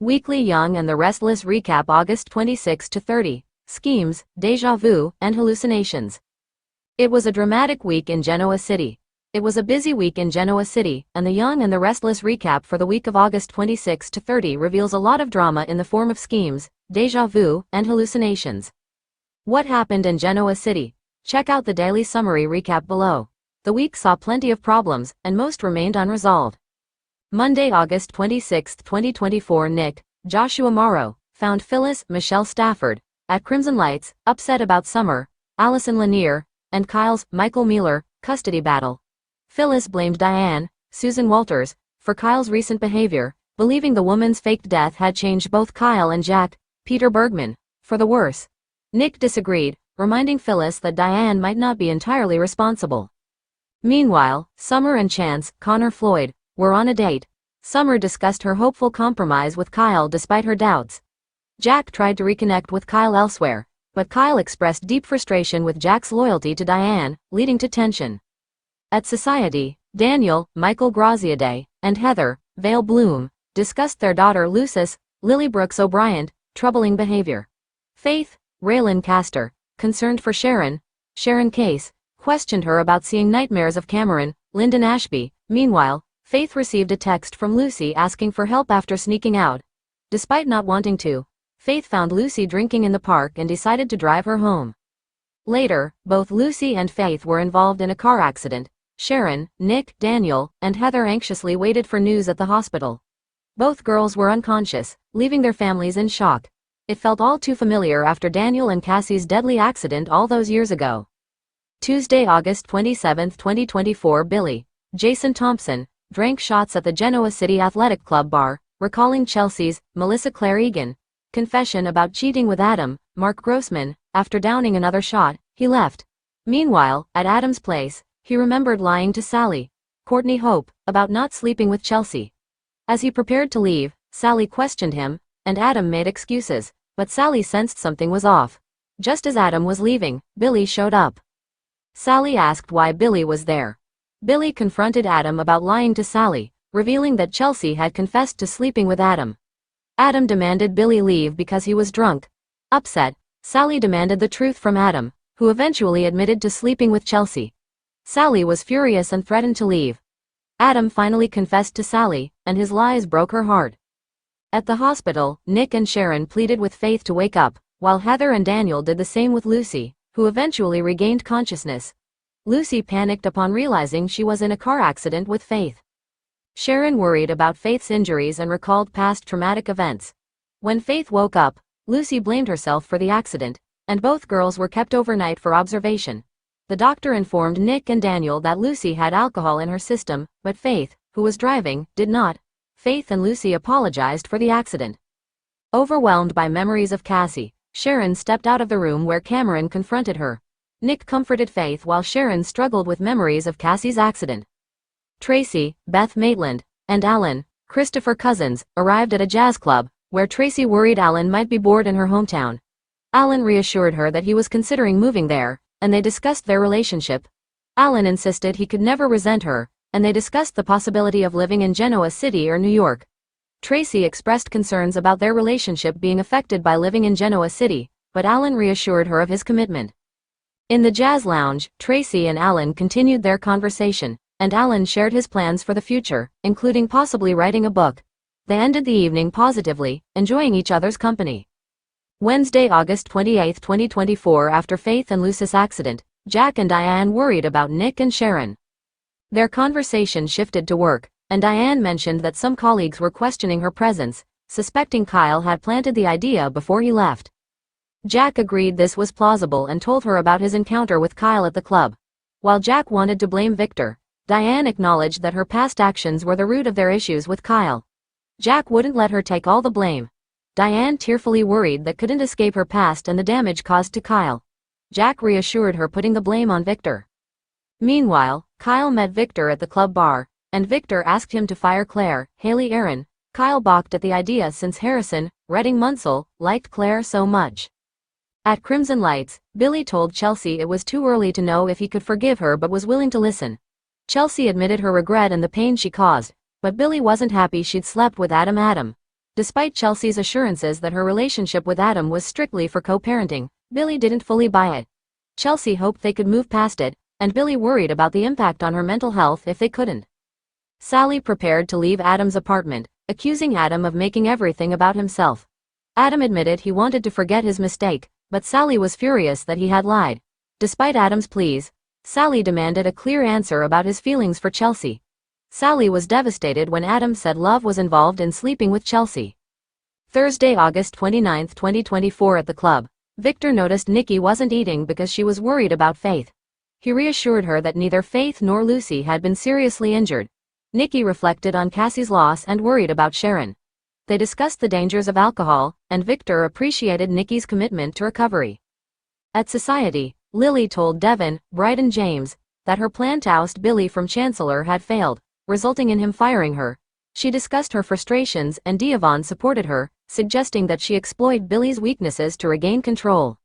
Weekly Young and the Restless recap August 26 to 30, Schemes, Déjà Vu, and Hallucinations. It was a dramatic week in Genoa City. It was a busy week in Genoa City, and the Young and the Restless recap for the week of August 26 to 30 reveals a lot of drama in the form of schemes, déjà vu, and hallucinations. What happened in Genoa City? Check out the daily summary recap below. The week saw plenty of problems, and most remained unresolved. Monday, August 26, 2024. Nick, Joshua Morrow, found Phyllis, Michelle Stafford, at Crimson Lights, upset about Summer, Allison Lanier, and Kyle's, Michael Mueller, custody battle. Phyllis blamed Diane, Susan Walters, for Kyle's recent behavior, believing the woman's faked death had changed both Kyle and Jack, Peter Bergman, for the worse. Nick disagreed, reminding Phyllis that Diane might not be entirely responsible. Meanwhile, Summer and Chance, Connor Floyd, were on a date. Summer discussed her hopeful compromise with Kyle despite her doubts. Jack tried to reconnect with Kyle elsewhere, but Kyle expressed deep frustration with Jack's loyalty to Diane, leading to tension. At Society, Daniel, Michael Graziadei, and Heather, Vale Bloom, discussed their daughter Lucis, Lily Brooks O'Brien, troubling behavior. Faith, Raylan Castor, concerned for Sharon Case, questioned her about seeing nightmares of Cameron, Lyndon Ashby. Meanwhile, Faith received a text from Lucy asking for help after sneaking out. Despite not wanting to, Faith found Lucy drinking in the park and decided to drive her home. Later, both Lucy and Faith were involved in a car accident. Sharon, Nick, Daniel, and Heather anxiously waited for news at the hospital. Both girls were unconscious, leaving their families in shock. It felt all too familiar after Daniel and Cassie's deadly accident all those years ago. Tuesday, August 27, 2024. Billy, Jason Thompson, drank shots at the Genoa City Athletic Club bar, recalling Chelsea's, Melissa Claire Egan, confession about cheating with Adam, Mark Grossman. After downing another shot, he left. Meanwhile, at Adam's place, he remembered lying to Sally, Courtney Hope, about not sleeping with Chelsea. As he prepared to leave, Sally questioned him, and Adam made excuses, but Sally sensed something was off. Just as Adam was leaving, Billy showed up. Sally asked why Billy was there. Billy confronted Adam about lying to Sally, revealing that Chelsea had confessed to sleeping with Adam. Adam demanded Billy leave because he was drunk. Upset, Sally demanded the truth from Adam, who eventually admitted to sleeping with Chelsea. Sally was furious and threatened to leave. Adam finally confessed to Sally, and his lies broke her heart. At the hospital, Nick and Sharon pleaded with Faith to wake up, while Heather and Daniel did the same with Lucy, who eventually regained consciousness. Lucy panicked upon realizing she was in a car accident with Faith. Sharon worried about Faith's injuries and recalled past traumatic events. When Faith woke up, Lucy blamed herself for the accident, and both girls were kept overnight for observation. The doctor informed Nick and Daniel that Lucy had alcohol in her system, but Faith, who was driving, did not. Faith and Lucy apologized for the accident. Overwhelmed by memories of Cassie, Sharon stepped out of the room where Cameron confronted her. Nick comforted Faith while Sharon struggled with memories of Cassie's accident. Tracy, Beth Maitland, and Alan, Christopher Cousins, arrived at a jazz club, where Tracy worried Alan might be bored in her hometown. Alan reassured her that he was considering moving there, and they discussed their relationship. Alan insisted he could never resent her, and they discussed the possibility of living in Genoa City or New York. Tracy expressed concerns about their relationship being affected by living in Genoa City, but Alan reassured her of his commitment. In the jazz lounge, Tracy and Alan continued their conversation, and Alan shared his plans for the future, including possibly writing a book. They ended the evening positively, enjoying each other's company. Wednesday, August 28, 2024. After Faith and Lucy's accident, Jack and Diane worried about Nick and Sharon. Their conversation shifted to work, and Diane mentioned that some colleagues were questioning her presence, suspecting Kyle had planted the idea before he left. Jack agreed this was plausible and told her about his encounter with Kyle at the club. While Jack wanted to blame Victor, Diane acknowledged that her past actions were the root of their issues with Kyle. Jack wouldn't let her take all the blame. Diane tearfully worried that couldn't escape her past and the damage caused to Kyle. Jack reassured her putting the blame on Victor. Meanwhile, Kyle met Victor at the club bar, and Victor asked him to fire Claire, Haley Aaron. Kyle balked at the idea since Harrison, Redding Munsell, liked Claire so much. At Crimson Lights, Billy told Chelsea it was too early to know if he could forgive her but was willing to listen. Chelsea admitted her regret and the pain she caused, but Billy wasn't happy she'd slept with Adam. Despite Chelsea's assurances that her relationship with Adam was strictly for co-parenting, Billy didn't fully buy it. Chelsea hoped they could move past it, and Billy worried about the impact on her mental health if they couldn't. Sally prepared to leave Adam's apartment, accusing Adam of making everything about himself. Adam admitted he wanted to forget his mistake, but Sally was furious that he had lied. Despite Adam's pleas, Sally demanded a clear answer about his feelings for Chelsea. Sally was devastated when Adam said love was involved in sleeping with Chelsea. Thursday, August 29, 2024 at the club, Victor noticed Nikki wasn't eating because she was worried about Faith. He reassured her that neither Faith nor Lucy had been seriously injured. Nikki reflected on Cassie's loss and worried about Sharon. They discussed the dangers of alcohol, and Victor appreciated Nikki's commitment to recovery. At Society, Lily told Devin, Bright and James, that her plan to oust Billy from Chancellor had failed, resulting in him firing her. She discussed her frustrations and Diavon supported her, suggesting that she exploit Billy's weaknesses to regain control.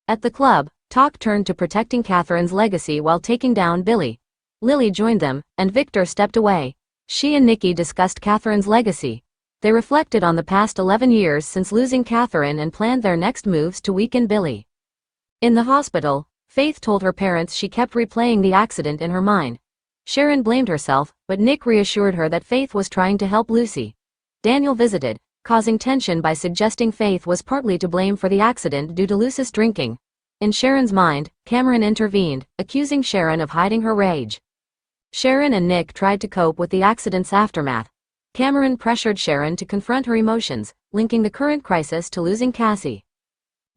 At the club, talk turned to protecting Catherine's legacy while taking down Billy. Lily joined them, and Victor stepped away. She and Nikki discussed Catherine's legacy. They reflected on the past 11 years since losing Catherine and planned their next moves to weaken Billy. In the hospital, Faith told her parents she kept replaying the accident in her mind. Sharon blamed herself, but Nick reassured her that Faith was trying to help Lucy. Daniel visited, causing tension by suggesting Faith was partly to blame for the accident due to Lucy's drinking. In Sharon's mind, Cameron intervened, accusing Sharon of hiding her rage. Sharon and Nick tried to cope with the accident's aftermath. Cameron pressured Sharon to confront her emotions, linking the current crisis to losing Cassie.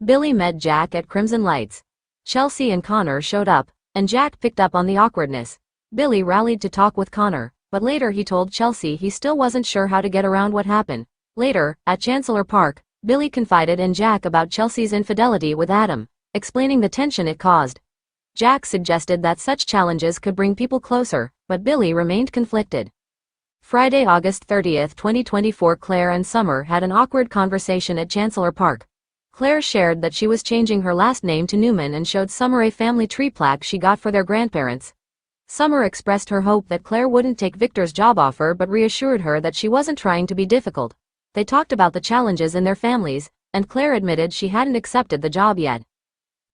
Billy met Jack at Crimson Lights. Chelsea and Connor showed up, and Jack picked up on the awkwardness. Billy rallied to talk with Connor, but later he told Chelsea he still wasn't sure how to get around what happened. Later, at Chancellor Park, Billy confided in Jack about Chelsea's infidelity with Adam, explaining the tension it caused. Jack suggested that such challenges could bring people closer, but Billy remained conflicted. Friday, August 30, 2024 Claire and Summer had an awkward conversation at Chancellor Park. Claire shared that she was changing her last name to Newman and showed Summer a family tree plaque she got for their grandparents. Summer expressed her hope that Claire wouldn't take Victor's job offer but reassured her that she wasn't trying to be difficult. They talked about the challenges in their families, and Claire admitted she hadn't accepted the job yet.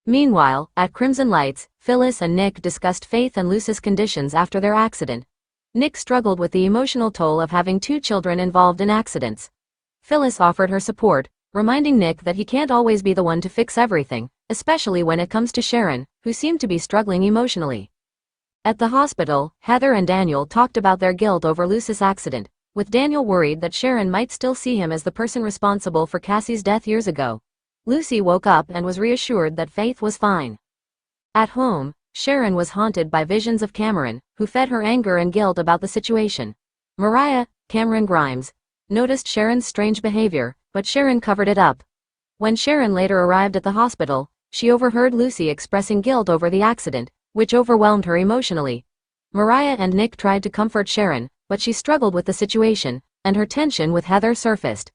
Meanwhile, at Crimson Lights, Phyllis and Nick discussed Faith and Lucy's conditions after their accident. Nick struggled with the emotional toll of having two children involved in accidents. Phyllis offered her support, reminding Nick that he can't always be the one to fix everything, especially when it comes to Sharon, who seemed to be struggling emotionally. At the hospital, Heather and Daniel talked about their guilt over Lucy's accident, with Daniel worried that Sharon might still see him as the person responsible for Cassie's death years ago. Lucy woke up and was reassured that Faith was fine. At home, Sharon was haunted by visions of Cameron, who fed her anger and guilt about the situation. Mariah, Cameron Grimes, noticed Sharon's strange behavior, but Sharon covered it up. When Sharon later arrived at the hospital, she overheard Lucy expressing guilt over the accident, which overwhelmed her emotionally. Mariah and Nick tried to comfort Sharon, but she struggled with the situation, and her tension with Heather surfaced.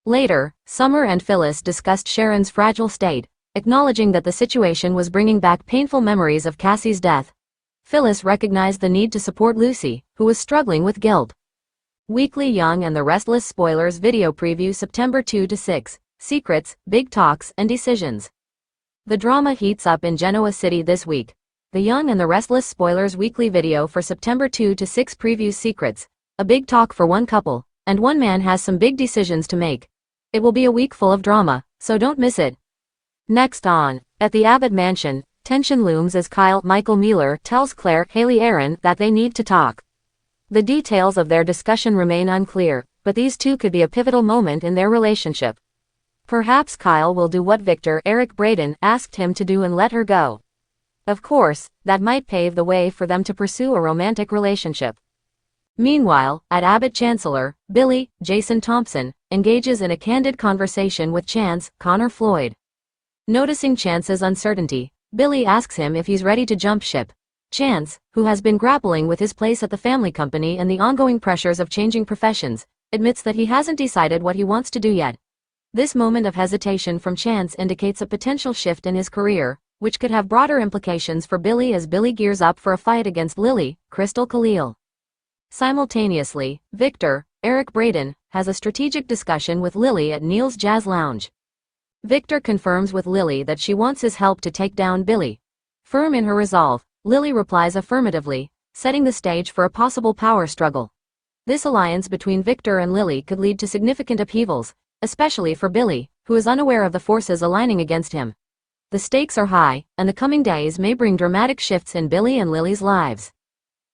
Later, Summer and Phyllis discussed Sharon's fragile state, acknowledging that the situation was bringing back painful memories of Cassie's death. Phyllis recognized the need to support Lucy, who was struggling with guilt. Weekly Young and the Restless Spoilers video preview September 2-6, Secrets, Big Talks, and Decisions. The drama heats up in Genoa City this week. The Young and the Restless Spoilers weekly video for September 2-6 previews secrets, a big talk for one couple, and one man has some big decisions to make. It will be a week full of drama, so don't miss it. Next on, at the Abbott mansion, tension looms as Kyle Michael Mueller tells Claire Haley Aaron that they need to talk. The details of their discussion remain unclear, but these two could be a pivotal moment in their relationship. Perhaps Kyle will do what Victor Eric Braden asked him to do and let her go. Of course, that might pave the way for them to pursue a romantic relationship. Meanwhile, at Abbott Chancellor, Billy, Jason Thompson, engages in a candid conversation with Chance, Connor Floyd. Noticing Chance's uncertainty, Billy asks him if he's ready to jump ship. Chance, who has been grappling with his place at the family company and the ongoing pressures of changing professions, admits that he hasn't decided what he wants to do yet. This moment of hesitation from Chance indicates a potential shift in his career, which could have broader implications for Billy as Billy gears up for a fight against Lily, Crystal Khalil. Simultaneously, Victor, Eric Braeden, has a strategic discussion with Lily at Neil's Jazz Lounge. Victor confirms with Lily that she wants his help to take down Billy. Firm in her resolve, Lily replies affirmatively, setting the stage for a possible power struggle. This alliance between Victor and Lily could lead to significant upheavals, especially for Billy, who is unaware of the forces aligning against him. The stakes are high, and the coming days may bring dramatic shifts in Billy and Lily's lives.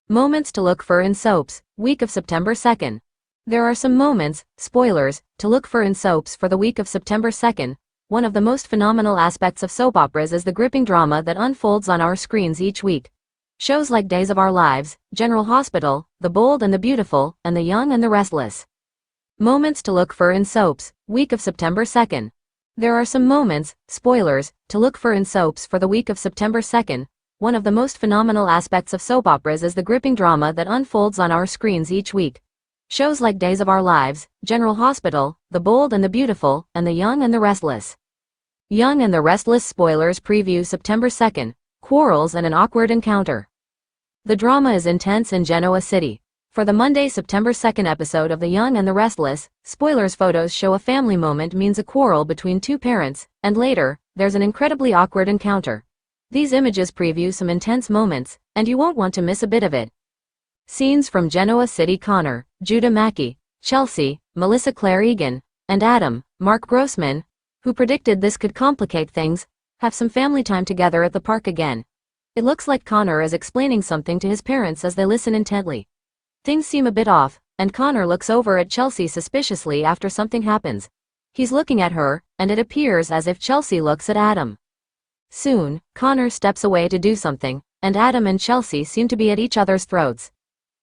Moments to look for in soaps, week of September 2nd. There are some moments, spoilers, to look for in soaps for the week of September 2nd. One of the most phenomenal aspects of soap operas is the gripping drama that unfolds on our screens each week. Shows like Days of Our Lives, General Hospital, The Bold and the Beautiful, and The Young and the Restless. Moments to look for in soaps, week of September 2nd. There are some moments, spoilers, to look for in soaps for the week of September 2nd. One of the most phenomenal aspects of soap operas is the gripping drama that unfolds on our screens each week. Shows like Days of Our Lives, General Hospital, The Bold and the Beautiful, and The Young and the Restless. Young and the Restless spoilers preview September 2nd, quarrels and an awkward encounter. The drama is intense in Genoa City. For the Monday, September 2nd episode of The Young and the Restless, spoilers photos show a family moment means a quarrel between two parents, and later, there's an incredibly awkward encounter. These images preview some intense moments, and you won't want to miss a bit of it. Scenes from Genoa City. Connor, Judah Mackey, Chelsea, Melissa Claire Egan, and Adam, Mark Grossman, who predicted this could complicate things, have some family time together at the park again. It looks like Connor is explaining something to his parents as they listen intently. Things seem a bit off, and Connor looks over at Chelsea suspiciously after something happens. He's looking at her, and it appears as if Chelsea looks at Adam. Soon, Connor steps away to do something, and Adam and Chelsea seem to be at each other's throats.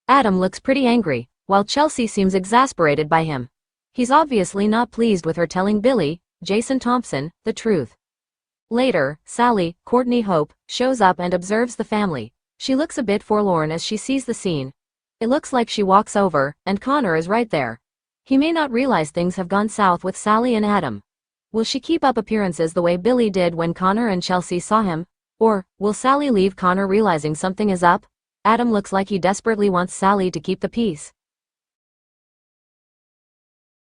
Adam looks pretty angry, while Chelsea seems exasperated by him. He's obviously not pleased with her telling Billy, Jason Thompson, the truth. Later, Sally, Courtney Hope, shows up and observes the family. She looks a bit forlorn as she sees the scene. It looks like she walks over, and Connor is right there. He may not realize things have gone south with Sally and Adam. Will she keep up appearances the way Billy did when Connor and Chelsea saw him? Or, will Sally leave Connor realizing something is up? Adam looks like he desperately wants Sally to keep the peace.